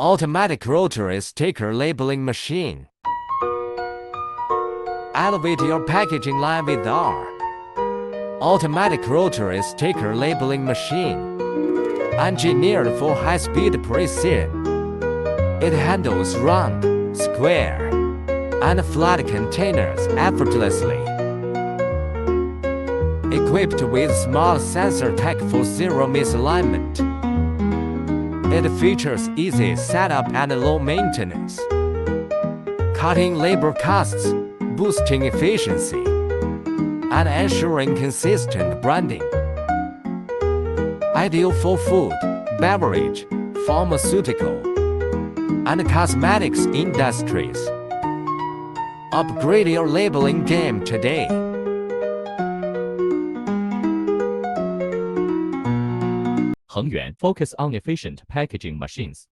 Automatic rotary sticker labeling machine. Elevate your packaging line with R. Automatic rotary sticker labeling machine. Engineered for high-speed precision. It handles round, square, and flat containers effortlessly. Equipped with smart sensor tech for zero misalignment. It features easy setup and low maintenance, cutting labor costs, boosting efficiency, and ensuring consistent branding. Ideal for food, beverage, pharmaceutical, and cosmetics industries. Upgrade your labeling game today. HENGYUAN focus on efficient packaging machines.